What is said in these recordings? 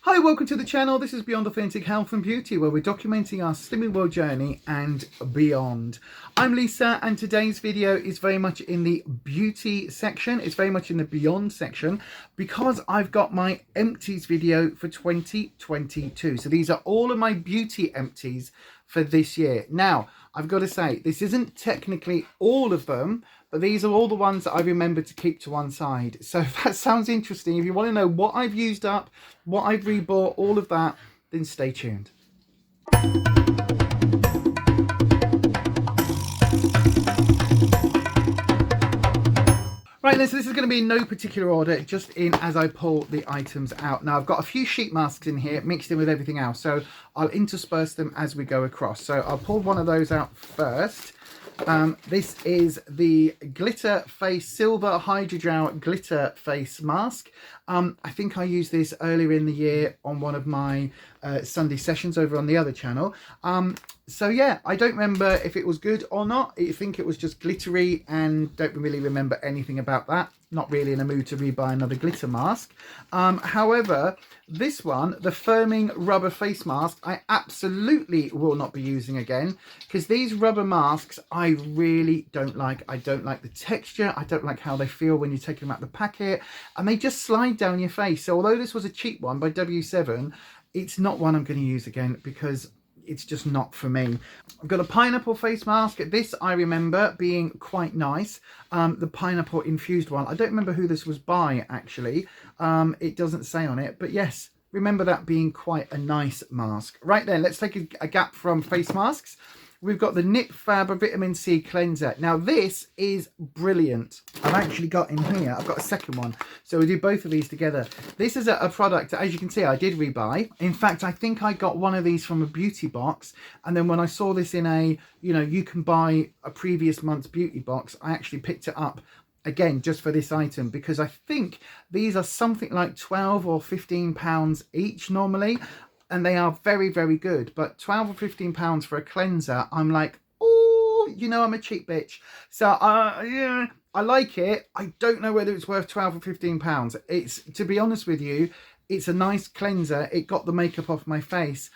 Hi, welcome to the channel. This is Beyond Authentic Health and Beauty, where we're documenting our slimming world journey and beyond. I'm Lisa, and today's video is very much in the beauty section. It's very much in the beyond section because I've got my empties video for 2022. So these are all of my beauty empties for this year. Now, I've got to say, this isn't technically all of them, but these are all the ones that I remember to keep to one side. So if that sounds interesting, if you want to know what I've used up, what I've rebought, all of that, then stay tuned. Right then, so this is going to be in no particular order, just in as I pull the items out. Now, I've got a few sheet masks in here mixed in with everything else, so I'll intersperse them as we go across. So I'll pull one of those out first. This is the Glitter Face Silver Hydrogel Glitter Face Mask. I think I used this earlier in the year on one of my Sunday sessions over on the other channel. So yeah, I don't remember if it was good or not. I think it was just glittery and don't really remember anything about that. Not really in a mood to rebuy another glitter mask. However, this one, the firming rubber face mask, I absolutely will not be using again because these rubber masks I really don't like. I don't like the texture. I don't like how they feel when you take them out of the packet, and they just slide down your face. So although this was a cheap one by W7, it's not one I'm going to use again because it's just not for me. I've got a pineapple face mask. This I remember being quite nice. The pineapple infused one. I don't remember who this was by actually. It doesn't say on it, but yes, remember that being quite a nice mask. Right then, let's take a gap from face masks. We've got the Knit Fab Vitamin C Cleanser. Now this is brilliant. I've actually got in here, I've got a second one. So we do both of these together. This is a product, as you can see, I did rebuy. In fact, I think I got one of these from a beauty box. And then when I saw this in a, you can buy a previous month's beauty box, I actually picked it up again just for this item because I think these are something like 12 or 15 pounds each normally. And they are very, very good. But 12 or 15 pounds for a cleanser, I'm like, oh, I'm a cheap bitch. So, yeah, I like it. I don't know whether it's worth 12 or 15 pounds. It's, to be honest with you, it's a nice cleanser. It got the makeup off my face.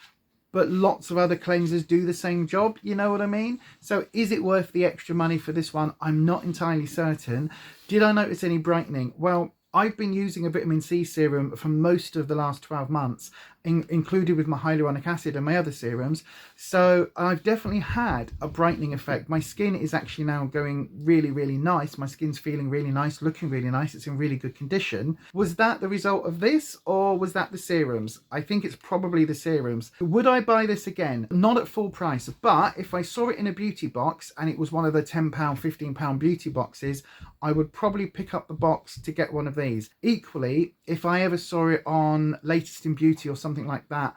But lots of other cleansers do the same job, you know what I mean? So is it worth the extra money for this one? I'm not entirely certain. Did I notice any brightening? Well, I've been using a vitamin C serum for most of the last 12 months, included with my hyaluronic acid and my other serums. So I've definitely had a brightening effect. My skin is actually now going really, really nice. My skin's feeling really nice, looking really nice. It's in really good condition. Was that the result of this or was that the serums? I think it's probably the serums. Would I buy this again? Not at full price, but if I saw it in a beauty box and it was one of the £10, £15 beauty boxes, I would probably pick up the box to get one of these. Equally, if I ever saw it on Latest in Beauty or something like that,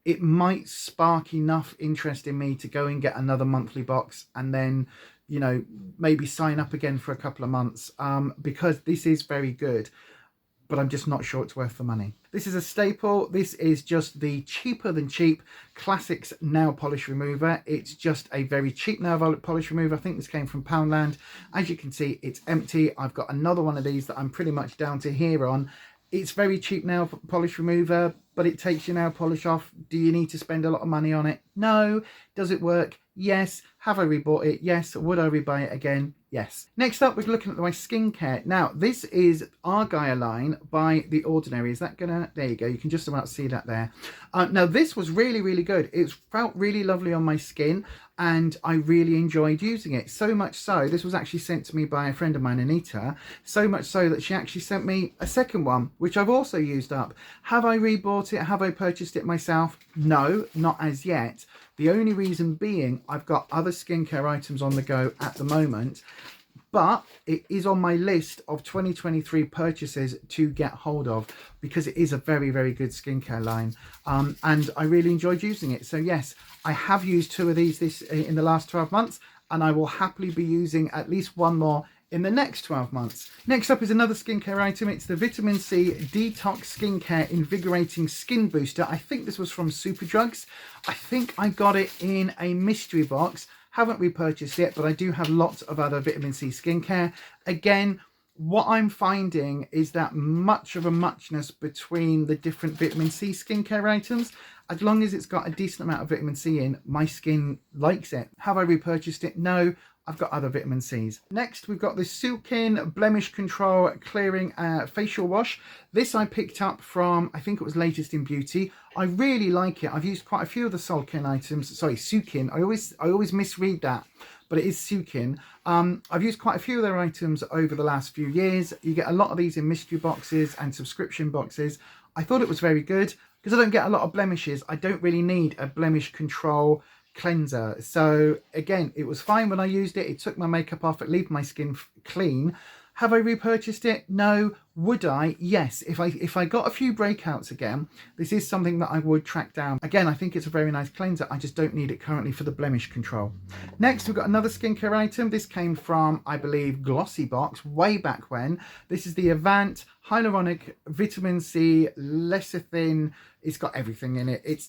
it might spark enough interest in me to go and get another monthly box and then, maybe sign up again for a couple of months because this is very good. But I'm just not sure it's worth the money. This is a staple. This is just the cheaper than cheap Classics nail polish remover. It's just a very cheap nail polish remover. I think this came from Poundland. As you can see, it's empty. I've got another one of these that I'm pretty much down to here on. It's very cheap nail polish remover, but it takes your nail polish off. Do you need to spend a lot of money on it? No. Does it work? Yes. Have I rebought it? Yes. Would I rebuy it again? Yes. Next up, we're looking at my skincare. Now, this is Argyle line by The Ordinary. Is that gonna, there you go. You can just about see that there. Now, this was really, really good. It felt really lovely on my skin and I really enjoyed using it. So much so, this was actually sent to me by a friend of mine, Anita. So much so that she actually sent me a second one, which I've also used up. Have I rebought it? Have I purchased it myself? No, not as yet. The only reason being I've got other skincare items on the go at the moment, but it is on my list of 2023 purchases to get hold of because it is a very, very good skincare line. And I really enjoyed using it. So yes, I have used 2 of these in the last 12 months and I will happily be using at least one more in the next 12 months. Next up is another skincare item. It's the Vitamin C Detox Skincare Invigorating Skin Booster. I think this was from Superdrugs. I think I got it in a mystery box. Haven't repurchased it, but I do have lots of other vitamin C skincare. Again, what I'm finding is that much of a muchness between the different vitamin C skincare items. As long as it's got a decent amount of vitamin C in, my skin likes it. Have I repurchased it? No, I've got other vitamin C's. Next, we've got the Sculpting Blemish Control Clearing Facial Wash. This I picked up from, I think it was Latest in Beauty. I really like it. I've used quite a few of the Sculpting items. Sorry, Sculpting. I always misread that, but it is Sculpting. I've used quite a few of their items over the last few years. You get a lot of these in mystery boxes and subscription boxes. I thought it was very good. Because I don't get a lot of blemishes, I don't really need a blemish control cleanser. So again, it was fine when I used it. It took my makeup off, it left my skin clean. Have I repurchased it? No. Would I? Yes. If I got a few breakouts again, this is something that I would track down. Again, I think it's a very nice cleanser. I just don't need it currently for the blemish control. Next, we've got another skincare item. This came from, I believe, Glossy Box way back when. This is the AUTHENT Hyaluronic Vitamin C Lecithin. It's got everything in it. It's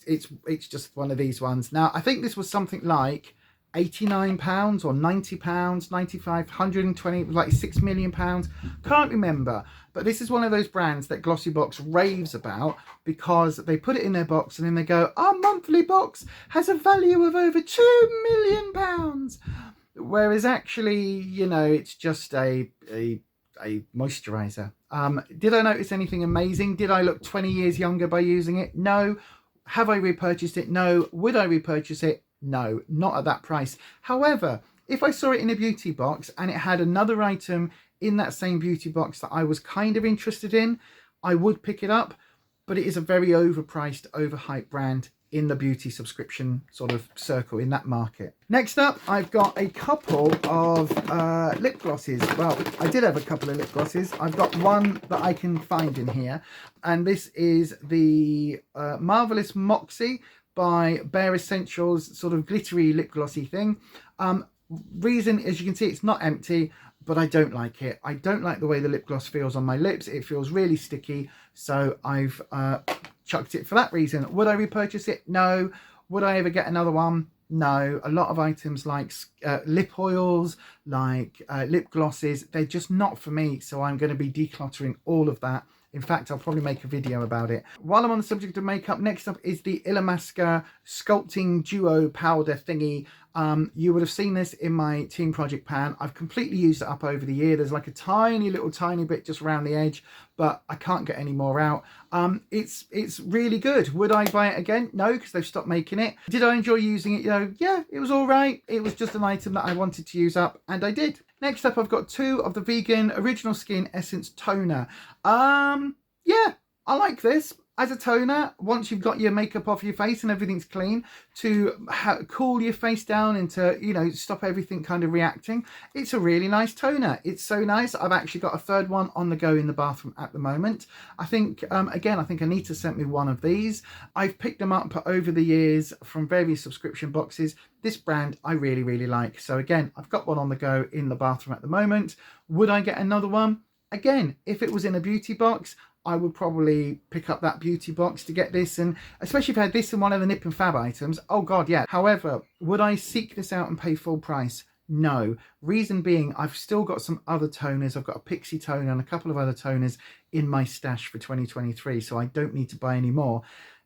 just one of these ones. Now, I think this was something like £89 or £90, 95, 120, like £6 million. Can't remember. But this is one of those brands that Glossy Box raves about because they put it in their box and then they go, our monthly box has a value of over £2 million. Whereas actually, you know, it's just a moisturizer. Did I notice anything amazing? Did I look 20 years younger by using it? No. Have I repurchased it? No. Would I repurchase it? No, not at that price. However, if I saw it in a beauty box and it had another item in that same beauty box that I was kind of interested in, I would pick it up. But it is a very overpriced, overhyped brand in the beauty subscription sort of circle in that market. Next up, I've got a couple of lip glosses. Well, I did have a couple of lip glosses. I've got one that I can find in here. And this is the Marvelous Moxie by Bare Essentials, sort of glittery lip glossy thing. Reason, as you can see, it's not empty, but I don't like it. I don't like the way the lip gloss feels on my lips. It feels really sticky, so I've chucked it for that reason. Would I repurchase it? No. Would I ever get another one? No. A lot of items like lip oils, like lip glosses, they're just not for me, so I'm going to be decluttering all of that. In fact, I'll probably make a video about it. While I'm on the subject of makeup, next up is the Illamasqua Sculpting Duo Powder thingy. You would have seen this in my Team Project pan. I've completely used it up over the year. There's like a tiny bit just around the edge, but I can't get any more out. It's really good. Would I buy it again? No, because they've stopped making it. Did I enjoy using it? You know, yeah, it was all right. It was just an item that I wanted to use up, and I did. Next up, I've got two of the vegan Original Skin Essence Toner. Yeah, I like this. As a toner, once you've got your makeup off your face and everything's clean, to cool your face down and to, you know, stop everything kind of reacting. It's a really nice toner. It's so nice. I've actually got a third one on the go in the bathroom at the moment. I think, again, I think Anita sent me one of these. I've picked them up over the years from various subscription boxes. This brand I really, really like. So again, I've got one on the go in the bathroom at the moment. Would I get another one? Again, if it was in a beauty box, I would probably pick up that beauty box to get this, and especially if I had this in one of the Nip and Fab items, oh god, yeah. However, would I seek this out and pay full price? No. Reason being, I've still got some other toners. I've got a Pixie toner and a couple of other toners in my stash for 2023, so I don't need to buy any more.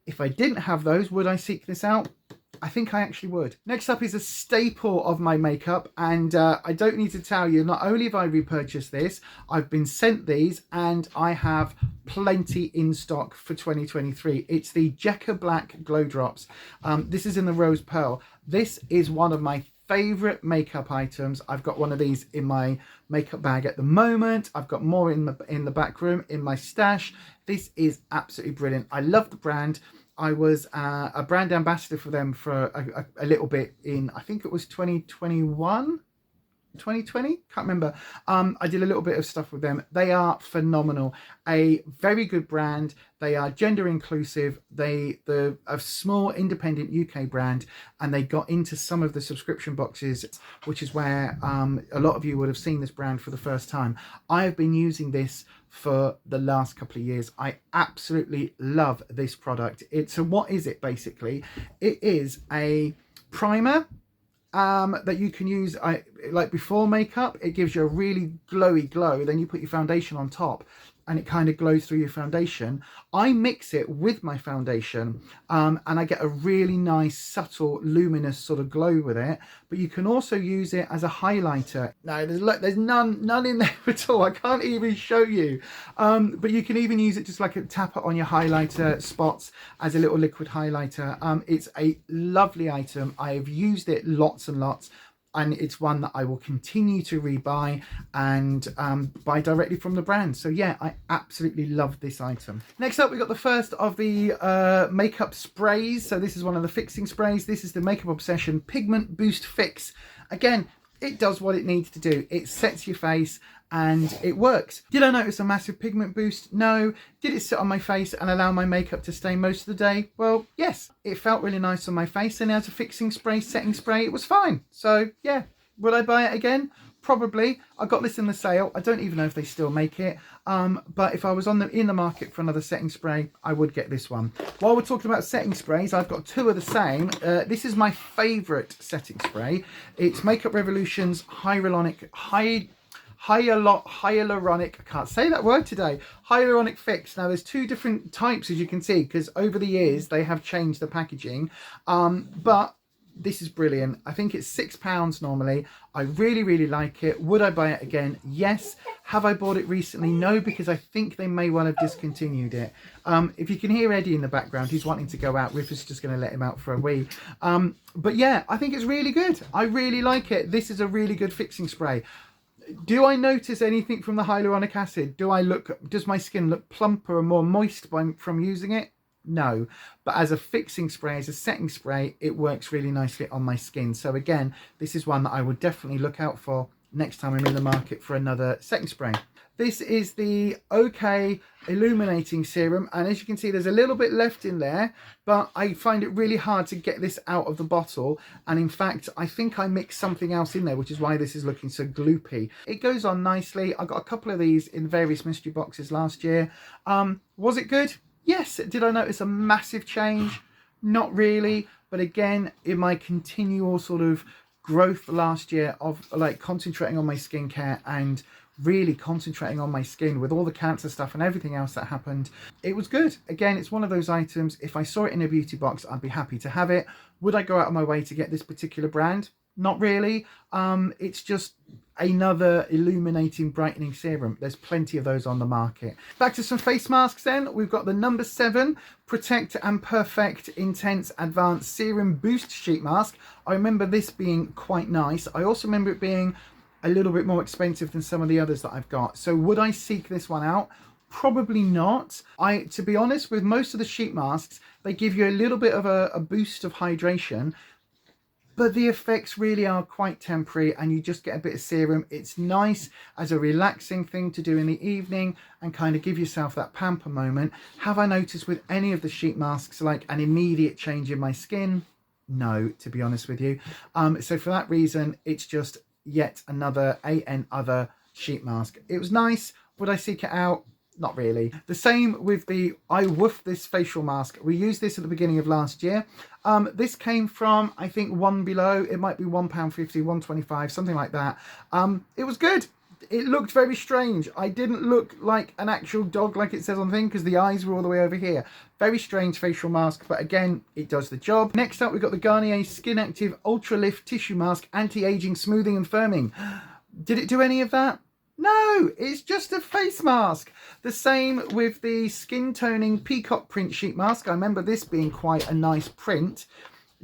If I didn't have those, would I seek this out? I think I actually would. Next up is a staple of my makeup, and I don't need to tell you, not only have I repurchased this, I've been sent these and I have plenty in stock for 2023. It's the Jacka Black Glow Drops. This is in the Rose Pearl. This is one of my favorite makeup items. I've got one of these in my makeup bag at the moment. I've got more in the back room in my stash. This is absolutely brilliant. I love the brand. I was a brand ambassador for them for a little bit in, I think it was 2021, 2020, can't remember. I did a little bit of stuff with them. They are phenomenal. A very good brand. They are gender inclusive. They're a small independent UK brand, and they got into some of the subscription boxes, which is where a lot of you would have seen this brand for the first time. I have been using this for the last couple of years. I absolutely love this product. What is it basically? It is a primer, that you can use like before makeup. It gives you a really glowy glow. Then you put your foundation on top and it kind of glows through your foundation. I mix it with my foundation and I get a really nice, subtle, luminous sort of glow with it. But you can also use it as a highlighter. No, there's none in there at all. I can't even show you. But you can even use it just like a tap it on your highlighter spots as a little liquid highlighter. It's a lovely item. I have used it lots and lots. And it's one that I will continue to rebuy and buy directly from the brand. So yeah, I absolutely love this item. Next up, we got the first of the makeup sprays. So this is one of the fixing sprays. This is the Makeup Obsession Pigment Boost Fix. Again, it does what it needs to do. It sets your face and it works. Did I notice a massive pigment boost? No. Did it sit on my face and allow my makeup to stay most of the day? Well, yes. It felt really nice on my face, and as a fixing spray, setting spray, it was fine. So yeah, would I buy it again? Probably. I got this in the sale. I don't even know if they still make it. But if I was in the market for another setting spray, I would get this one. While we're talking about setting sprays, I've got two of the same. This is my favourite setting spray. It's Makeup Revolution's Hyaluronic, I can't say that word today, Hyaluronic Fix. Now there's two different types, as you can see, because over the years they have changed the packaging, but this is brilliant. I think it's £6 normally. I really like it. Would I buy it again? Yes. Have I bought it recently? No, because I think they may well have discontinued it. If you can hear Eddie in the background, he's wanting to go out. Rufus is just going to let him out for a wee. But yeah, I think it's really good. I really like it. This is a really good fixing spray. Do I notice anything from the hyaluronic acid? Does my skin look plumper and more moist from using it? No. But as a fixing spray, as a setting spray, it works really nicely on my skin. So again, this is one that I would definitely look out for next time I'm in the market for another setting spray. This is the OK Illuminating Serum, and as you can see, there's a little bit left in there, but I find it really hard to get this out of the bottle, and in fact I think I mixed something else in there, which is why this is looking so gloopy. It goes on nicely. I got a couple of these in various mystery boxes last year. Was it good? Yes. Did I notice a massive change? Not really, but again, in my continual sort of growth last year of like concentrating on my skincare and really concentrating on my skin with all the cancer stuff and everything else that happened, it was good. Again, it's one of those items, if I saw it in a beauty box, I'd be happy to have it. Would I go out of my way to get this particular brand? Not really. It's just another illuminating, brightening serum. There's plenty of those on the market. Back to some face masks then. We've got the number 7 Protect and Perfect Intense Advanced Serum Boost Sheet Mask. I remember this being quite nice. I also remember it being a little bit more expensive than some of the others that I've got. So would I seek this one out? Probably not. To be honest, with most of the sheet masks, they give you a little bit of a boost of hydration, but the effects really are quite temporary and you just get a bit of serum. It's nice as a relaxing thing to do in the evening and kind of give yourself that pamper moment. Have I noticed with any of the sheet masks like an immediate change in my skin? No, to be honest with you. So for that reason, it's just yet another other sheet mask. It was nice. Would I seek it out? Not really. The same with the I Woof This facial mask. We used this at the beginning of last year. This came from, I think, One Below. It might be £1.50, £1.25, something like that. It was good. It looked very strange. I didn't look like an actual dog like it says on the thing because the eyes were all the way over here. Very strange facial mask, but again, it does the job. Next up, we've got the Garnier Skin Active Ultra Lift Tissue Mask Anti-Aging Smoothing and Firming. Did it do any of that? No, it's just a face mask. The same with the Skin Toning Peacock Print Sheet Mask. I remember this being quite a nice print.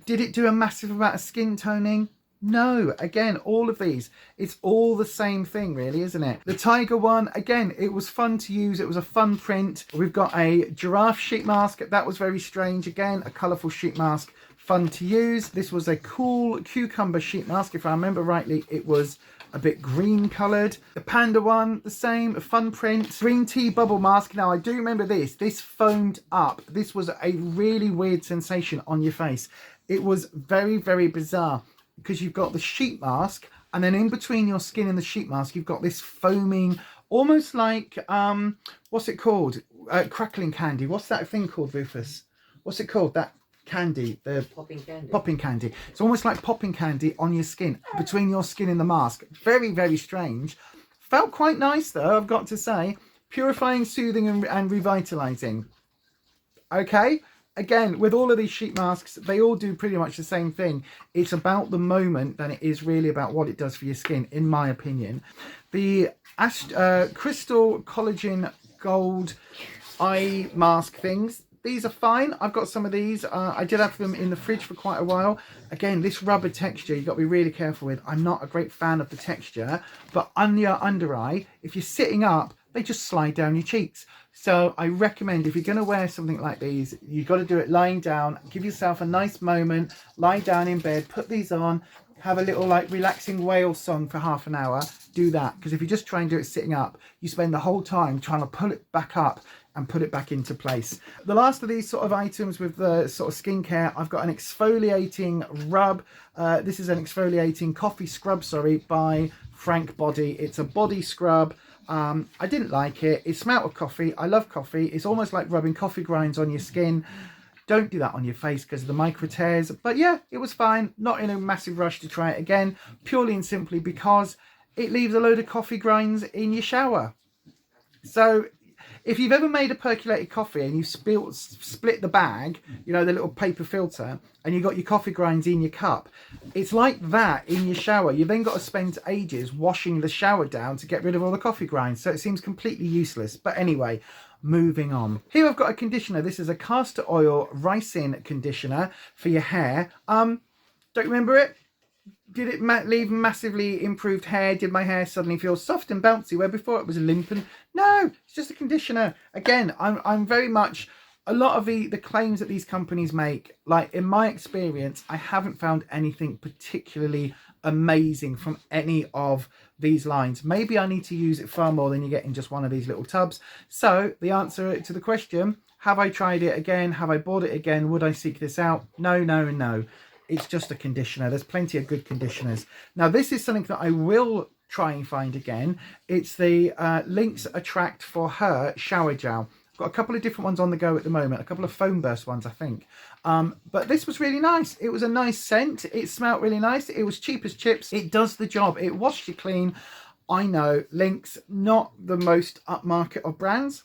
Did it do a massive amount of skin toning? No. Again, all of these, it's all the same thing really, isn't it? The Tiger one, again, it was fun to use. It was a fun print. We've got a giraffe sheet mask. That was very strange. Again, a colourful sheet mask, fun to use. This was a cool cucumber sheet mask. If I remember rightly, it was a bit green coloured. The panda one, the same, a fun print. Green tea bubble mask. Now I do remember this foamed up. This was a really weird sensation on your face. It was very, very bizarre because you've got the sheet mask and then in between your skin and the sheet mask, you've got this foaming, almost like, what's it called? Crackling candy. What's that thing called, Rufus? What's it called? That candy, the Popping candy. It's almost like popping candy on your skin, between your skin and the mask. Very, very strange. Felt quite nice though, I've got to say. Purifying, soothing and revitalizing. Okay, again, with all of these sheet masks, they all do pretty much the same thing. It's about the moment than it is really about what it does for your skin, in my opinion. The Crystal Collagen Gold eye mask things, these are fine. I've got some of these. I did have them in the fridge for quite a while. Again, this rubber texture, you've got to be really careful with. I'm not a great fan of the texture, but on your under eye, if you're sitting up, they just slide down your cheeks. So I recommend, if you're going to wear something like these, you've got to do it lying down. Give yourself a nice moment, lie down in bed, put these on, have a little like relaxing whale song for half an hour. Do that, because if you just try and do it sitting up, you spend the whole time trying to pull it back up and put it back into place. The last of these sort of items with the sort of skincare, I've got an exfoliating rub. This is an exfoliating coffee scrub, by Frank Body. It's a body scrub. I didn't like it. It smelled of coffee. I love coffee. It's almost like rubbing coffee grinds on your skin. Don't do that on your face because of the micro tears. But yeah, it was fine. Not in a massive rush to try it again, purely and simply because it leaves a load of coffee grinds in your shower. So if you've ever made a percolated coffee and you split the bag, you know, the little paper filter, and you got your coffee grinds in your cup, it's like that in your shower. You then got to spend ages washing the shower down to get rid of all the coffee grinds. So it seems completely useless. But anyway, moving on. Here I've got a conditioner. This is a castor oil ricin conditioner for your hair. Don't remember it. Did it leave massively improved hair? Did my hair suddenly feel soft and bouncy where before it was limp? And no, it's just a conditioner. Again, I'm very much, a lot of the claims that these companies make, like in my experience, I haven't found anything particularly amazing from any of these lines. Maybe I need to use it far more than you get in just one of these little tubs. So the answer to the question, have I tried it again? Have I bought it again? Would I seek this out? No, no, no. It's just a conditioner. There's plenty of good conditioners. Now, this is something that I will try and find again. It's the Lynx Attract for Her shower gel. I've got a couple of different ones on the go at the moment, a couple of foam burst ones, I think. But this was really nice. It was a nice scent. It smelled really nice. It was cheap as chips. It does the job. It washed you clean. I know Lynx, not the most upmarket of brands.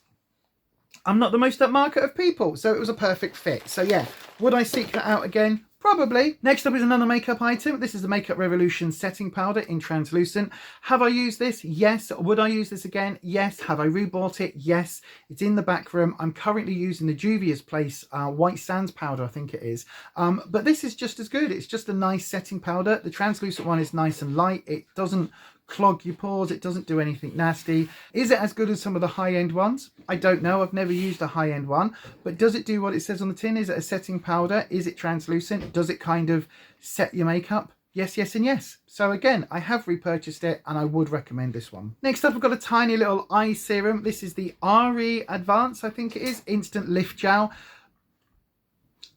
I'm not the most upmarket of people. So it was a perfect fit. So yeah, would I seek that out again? Probably. Next up is another makeup item. This is the Makeup Revolution setting powder in translucent. Have I used this? Yes. Would I use this again? Yes. Have I rebought it? Yes. It's in the back room. I'm currently using the Juvia's Place White Sands powder, I think it is. But this is just as good. It's just a nice setting powder. The translucent one is nice and light. It doesn't clog your pores. It doesn't do anything nasty. Is it as good as some of the high-end ones? I don't know. I've never used a high-end one. But does it do what it says on the tin? Is it a setting powder? Is it translucent? Does it kind of set your makeup? Yes, yes, and yes. So again, I have repurchased it and I would recommend this one. Next up, I've got a tiny little eye serum. This is the RE Advance, I think it is, Instant Lift Gel.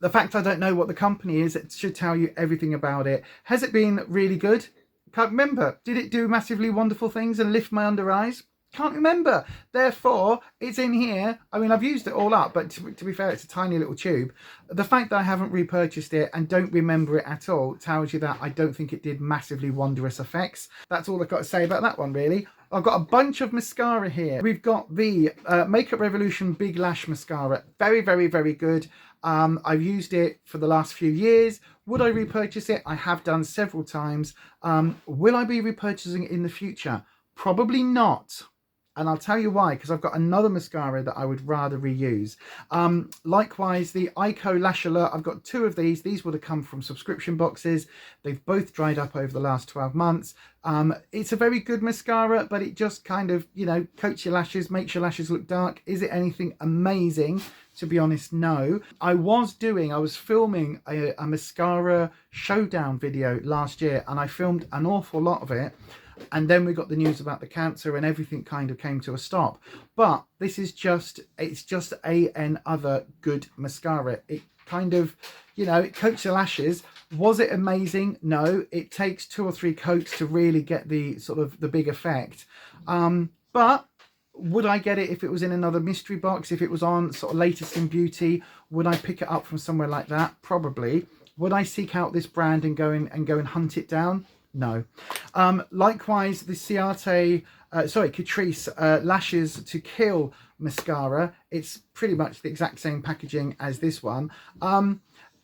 The fact I don't know what the company is, it should tell you everything about it. Has it been really good? Can't remember. Did it do massively wonderful things and lift my under eyes? Can't remember. Therefore, it's in here. I mean, I've used it all up, but to be fair, it's a tiny little tube. The fact that I haven't repurchased it and don't remember it at all tells you that I don't think it did massively wondrous effects. That's all I've got to say about that one, really. I've got a bunch of mascara here. We've got the Makeup Revolution Big Lash Mascara. Very, very, very good. I've used it for the last few years. Would I repurchase it? I have done several times. Will I be repurchasing it in the future? Probably not. And I'll tell you why, because I've got another mascara that I would rather reuse. Likewise, the Ico Lash Alert, I've got two of these. These would have come from subscription boxes. They've both dried up over the last 12 months. It's a very good mascara, but it just kind of, you know, coats your lashes, makes your lashes look dark. Is it anything amazing? To be honest, no. I was filming a mascara showdown video last year, and I filmed an awful lot of it. And then we got the news about the cancer and everything kind of came to a stop. But this is just, it's just another good mascara. It kind of, you know, it coats your lashes. Was it amazing? No. It takes 2 or 3 coats to really get the sort of the big effect. But Would I get it if it was in another mystery box? If it was on sort of latest in beauty, would I pick it up from somewhere like that? Probably. Would I seek out this brand and go and hunt it down? No. Likewise, the Catrice Lashes to Kill mascara. It's pretty much the exact same packaging as this one.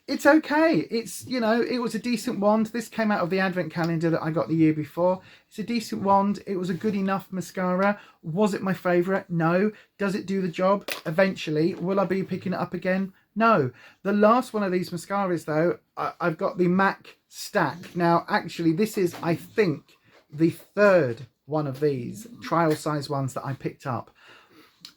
It's okay. It's, you know, it was a decent wand. This came out of the advent calendar that I got the year before. It's a decent wand. It was a good enough mascara. Was it my favourite? No. Does it do the job? Eventually. Will I be picking it up again? No. The last one of these mascaras, though, I've got the MAC Stack. Now, actually, this is, I think, the third one of these trial size ones that I picked up.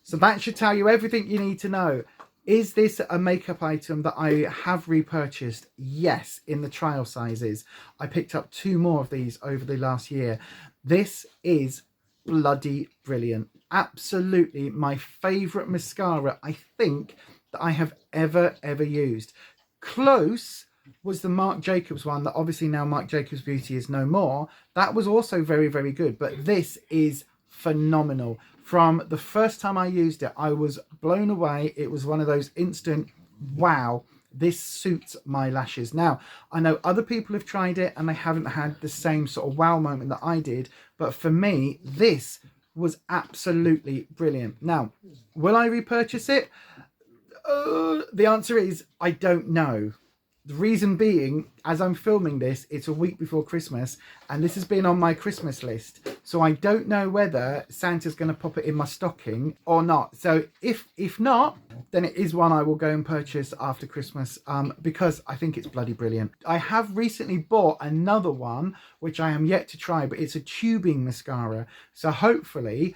So that should tell you everything you need to know. Is this a makeup item that I have repurchased? Yes, in the trial sizes. I picked up 2 more of these over the last year. This is bloody brilliant. Absolutely my favourite mascara, I think, that I have ever used. Close was the Marc Jacobs one that obviously now Marc Jacobs Beauty is no more. That was also very good, but this is phenomenal. From the first time I used it, I was blown away. It was one of those instant, wow, this suits my lashes. Now, I know other people have tried it and they haven't had the same sort of wow moment that I did, but for me, this was absolutely brilliant. Now, will I repurchase it? The answer is, I don't know. The reason being, as I'm filming this, it's a week before Christmas, and this has been on my Christmas list. So I don't know whether Santa's going to pop it in my stocking or not. So if not, then it is one I will go and purchase after Christmas, because I think it's bloody brilliant. I have recently bought another one, which I am yet to try, but it's a tubing mascara. So hopefully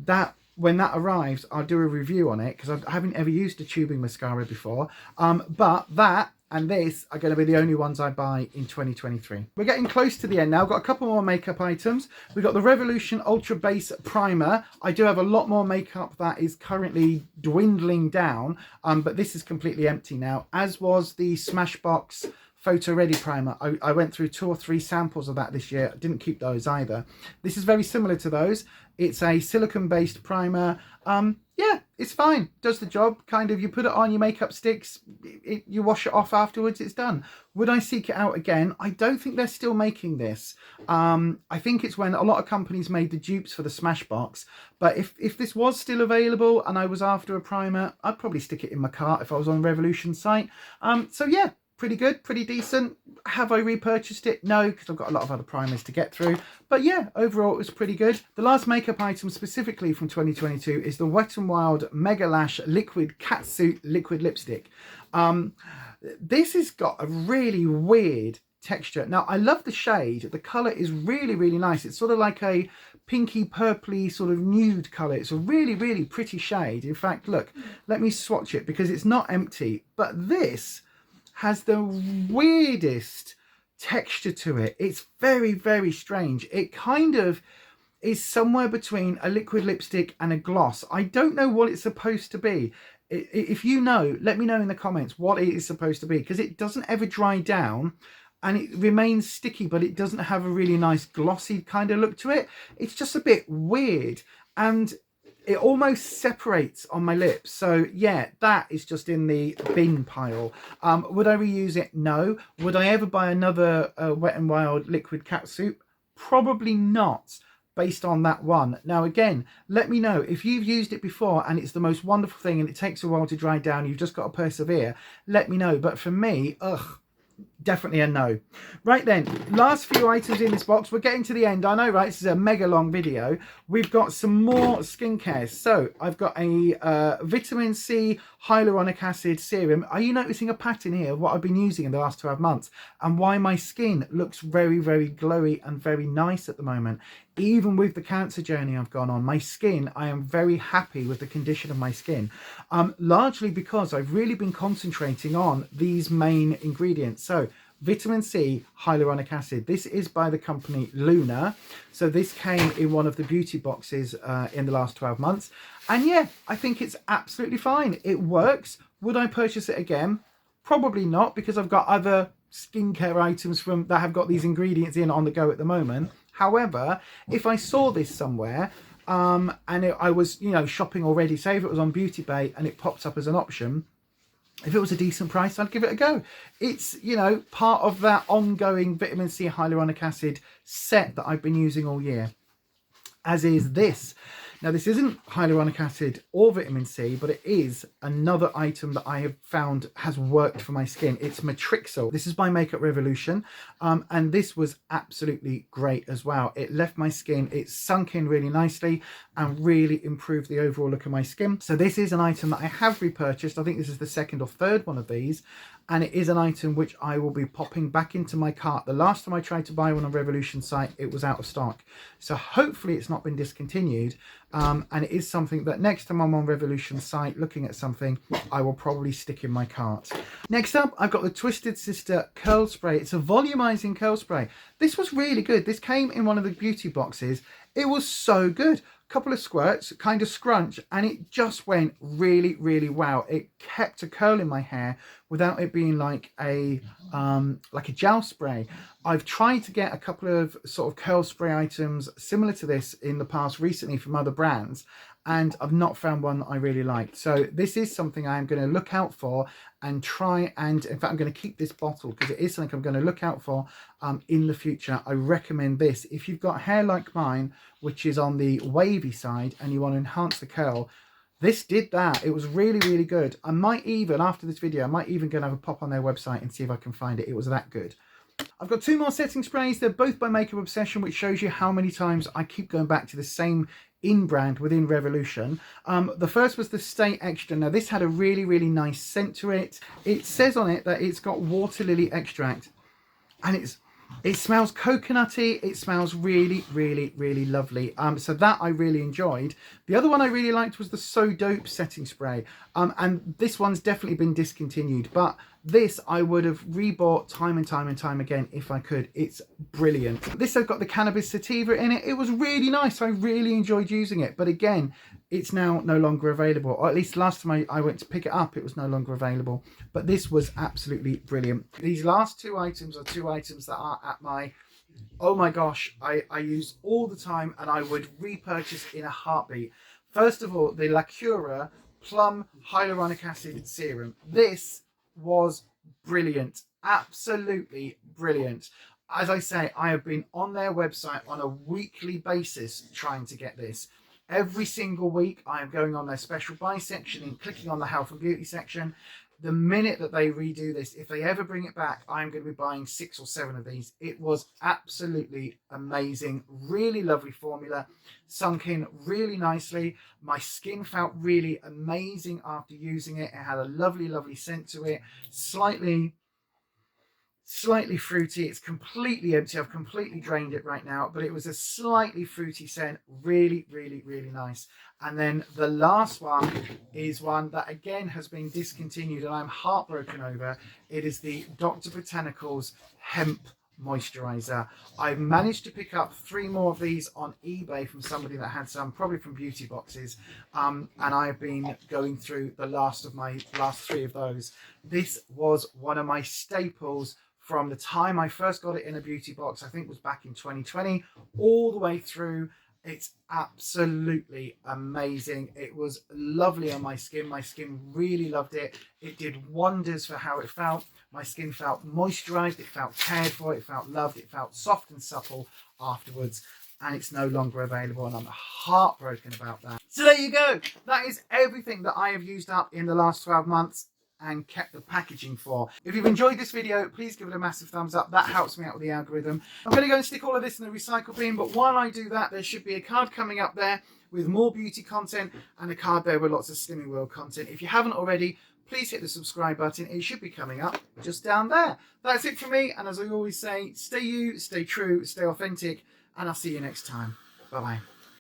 that, when that arrives, I'll do a review on it, because I haven't ever used a tubing mascara before. But that and this are going to be the only ones I buy in 2023. We're getting close to the end now. I've got a couple more makeup items. We've got the Revolution Ultra Base Primer. I do have a lot more makeup that is currently dwindling down, but this is completely empty now, as was the Smashbox Photo Ready Primer. I went through 2 or 3 samples of that this year. I didn't keep those either. This is very similar to those. It's a silicone-based primer. Yeah, it's fine. Does the job. Kind of, you put it on, your makeup sticks, you wash it off afterwards, it's done. Would I seek it out again? I don't think they're still making this. I think it's when a lot of companies made the dupes for the Smashbox. But if this was still available and I was after a primer, I'd probably stick it in my cart if I was on Revolution's site. So yeah, pretty good, pretty decent. Have I repurchased it? No, because I've got a lot of other primers to get through. But yeah, overall it was pretty good. The last makeup item specifically from 2022 is the Wet n Wild Mega Lash Liquid Catsuit Liquid Lipstick. This has got a really weird texture. Now, I love the shade. The colour is really nice. It's sort of like a pinky purpley sort of nude colour. It's a really pretty shade. In fact, look, let me swatch it because it's not empty. But this has the weirdest texture to it. It's very strange. It kind of is somewhere between a liquid lipstick and a gloss. I don't know what it's supposed to be. If you know, let me know in the comments what it is supposed to be, because it doesn't ever dry down and it remains sticky, but it doesn't have a really nice glossy kind of look to it. It's just a bit weird and it almost separates on my lips. So yeah, that is just in the bin pile. Would I reuse it? No. Would I ever buy another Wet n Wild liquid catsuit? Probably not, based on that one. Now again, let me know if you've used it before and it's the most wonderful thing and it takes a while to dry down, you've just got to persevere. Let me know. But for me, definitely a no. Right then, last few items in this box. We're getting to the end. I know, right? This is a mega long video. We've got some more skincare. So I've got a vitamin C hyaluronic acid serum. Are you noticing a pattern here of what I've been using in the last 12 months and why my skin looks very glowy and very nice at the moment? Even with the cancer journey I've gone on, my skin, I am very happy with the condition of my skin. Largely because I've really been concentrating on these main ingredients. So vitamin C hyaluronic acid. This is by the company Luna. So this came in one of the beauty boxes in the last 12 months. And yeah, I think it's absolutely fine. It works. Would I purchase it again? Probably not, because I've got other skincare items that have got these ingredients in on the go at the moment. However, if I saw this somewhere, I was, you know, shopping already, say if it was on Beauty Bay and it popped up as an option, if it was a decent price, I'd give it a go. It's, you know, part of that ongoing vitamin C hyaluronic acid set that I've been using all year, as is this. Now, this isn't hyaluronic acid or vitamin C, but it is another item that I have found has worked for my skin. It's Matrixyl. This is by Makeup Revolution, and this was absolutely great as well. It left my skin, it sunk in really nicely and really improved the overall look of my skin. So this is an item that I have repurchased. I think this is the second or third one of these, and it is an item which I will be popping back into my cart. The last time I tried to buy one on Revolution site, it was out of stock. So hopefully it's not been discontinued. And it is something that next time I'm on Revolution site looking at something, I will probably stick in my cart. Next up, I've got the Twisted Sister Curl Spray. It's a volumizing curl spray. This was really good. This came in one of the beauty boxes. It was so good. Couple of squirts, kind of scrunch, and it just went really, really well. It kept a curl in my hair without it being like a gel spray. I've tried to get a couple of sort of curl spray items similar to this in the past recently from other brands, and I've not found one that I really liked. So this is something I'm going to look out for and try, and in fact I'm going to keep this bottle because it is something I'm going to look out for in the future. I recommend this if you've got hair like mine, which is on the wavy side, and you want to enhance the curl. This did that. It was really, really good. I might even, after this video, I might even go and have a pop on their website and see if I can find it. It was that good. I've got two more setting sprays. They're both by Makeup Obsession, which shows you how many times I keep going back to the same in-brand within Revolution. The first was the Stay Extra. Now, this had a really, really nice scent to it. It says on it that it's got water lily extract, and it smells coconutty. It smells really, really, really lovely. So that I really enjoyed. The other one I really liked was the So Dope setting spray. And this one's definitely been discontinued, but this I would have rebought time and time and time again if I could. It's brilliant. This has got the cannabis sativa in it. It was really nice. I really enjoyed using it. But again, it's now no longer available, or at least last time I went to pick it up, it was no longer available. But this was absolutely brilliant. These last two items are two items that are at my, oh my gosh, I use all the time and I would repurchase in a heartbeat. First of all, the La Cura Plum Hyaluronic Acid Serum. This was brilliant, absolutely brilliant. As I say, I have been on their website on a weekly basis trying to get this. Every single week I am going on their special buy section and clicking on the health and beauty section. The minute that they redo this, if they ever bring it back, I'm going to be buying 6 or 7 of these. It was absolutely amazing. Really lovely formula. Sunk in really nicely. My skin felt really amazing after using it. It had a lovely, lovely scent to it. Slightly fruity. It's completely empty. I've completely drained it right now, but it was a slightly fruity scent. Really, really, really nice. And then the last one is one that again has been discontinued and I'm heartbroken over. It is the Dr. Botanicals Hemp Moisturizer. I've managed to pick up 3 more of these on eBay from somebody that had some, probably from beauty boxes, and I've been going through the last 3 of those. This was one of my staples from the time I first got it in a beauty box. I think it was back in 2020, all the way through. It's absolutely amazing. It was lovely on my skin. My skin really loved it. It did wonders for how it felt. My skin felt moisturized. It felt cared for. It felt loved. It felt soft and supple afterwards. And it's no longer available, and I'm heartbroken about that. So there you go. That is everything that I have used up in the last 12 months and kept the packaging for. If you've enjoyed this video, please give it a massive thumbs up. That helps me out with the algorithm. I'm going to go and stick all of this in the recycle bin, but while I do that, there should be a card coming up there with more beauty content and a card there with lots of Slimming World content. If you haven't already, please hit the subscribe button. It should be coming up just down there. That's it for me, and as I always say, stay you, stay true, stay authentic, and I'll see you next time. Bye-bye.